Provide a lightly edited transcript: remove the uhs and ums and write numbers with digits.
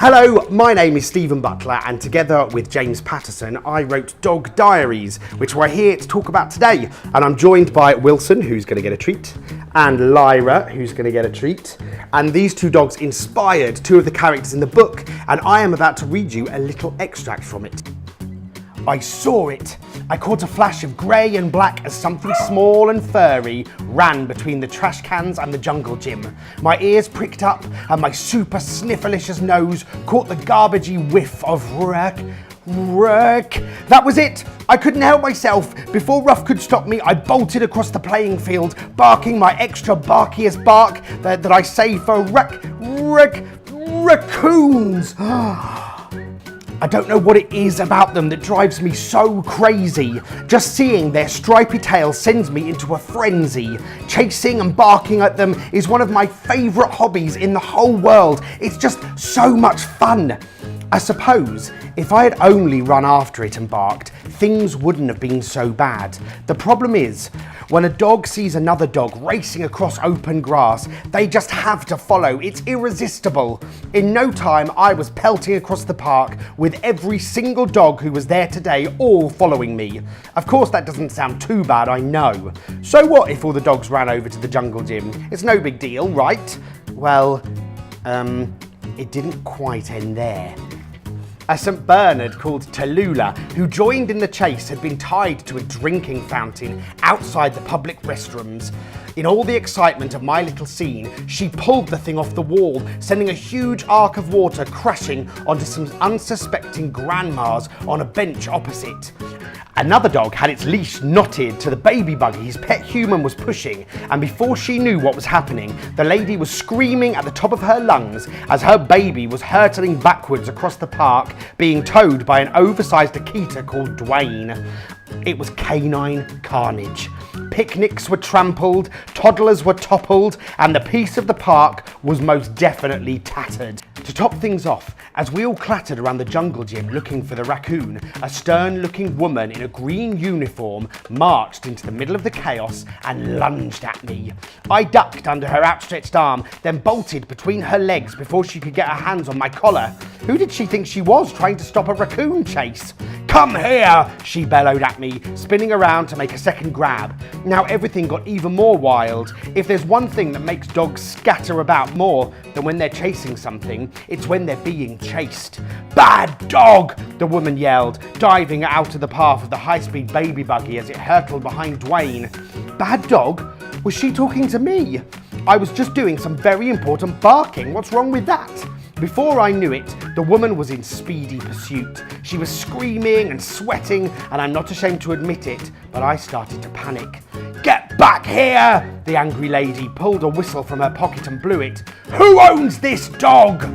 Hello, my name is Steven Butler, and together with James Patterson, I wrote Dog Diaries, which we're here to talk about today. And I'm joined by Wilson, who's going to get a treat, and Lyra, who's going to get a treat. And these two dogs inspired two of the characters in the book, and I am about to read you a little extract from it. I saw it. I caught a flash of grey and black as something small and furry ran between the trash cans and the jungle gym. My ears pricked up and my super sniffalicious nose caught the garbagey whiff of wreck. That was it. I couldn't help myself. Before Ruff could stop me, I bolted across the playing field, barking my extra barkiest bark that I save for raccoons. I don't know what it is about them that drives me so crazy. Just seeing their stripy tail sends me into a frenzy. Chasing and barking at them is one of my favourite hobbies in the whole world. It's just so much fun. I suppose if I had only run after it and barked, things wouldn't have been so bad. The problem is, when a dog sees another dog racing across open grass, they just have to follow. It's irresistible. In no time, I was pelting across the park with every single dog who was there today all following me. Of course, that doesn't sound too bad, I know. So what if all the dogs ran over to the jungle gym? It's no big deal, right? Well, it didn't quite end there. A St. Bernard called Tallulah, who joined in the chase, had been tied to a drinking fountain outside the public restrooms. In all the excitement of my little scene, she pulled the thing off the wall, sending a huge arc of water crashing onto some unsuspecting grandmas on a bench opposite. Another dog had its leash knotted to the baby buggy his pet human was pushing, and before she knew what was happening, the lady was screaming at the top of her lungs as her baby was hurtling backwards across the park, being towed by an oversized Akita called Dwayne. It was canine carnage. Picnics were trampled, toddlers were toppled, and the peace of the park was most definitely tattered. To top things off, as we all clattered around the jungle gym looking for the raccoon, a stern-looking woman in a green uniform marched into the middle of the chaos and lunged at me. I ducked under her outstretched arm, then bolted between her legs before she could get her hands on my collar. Who did she think she was, trying to stop a raccoon chase? "Come here!" she bellowed at me, spinning around to make a second grab. Now everything got even more wild. If there's one thing that makes dogs scatter about more than when they're chasing something, it's when they're being chased. "Bad dog!" the woman yelled, diving out of the path of the high-speed baby buggy as it hurtled behind Dwayne. Bad dog? Was she talking to me? I was just doing some very important barking. What's wrong with that? Before I knew it, the woman was in speedy pursuit. She was screaming and sweating, and I'm not ashamed to admit it, but I started to panic. "Get back here!" The angry lady pulled a whistle from her pocket and blew it. "Who owns this dog?"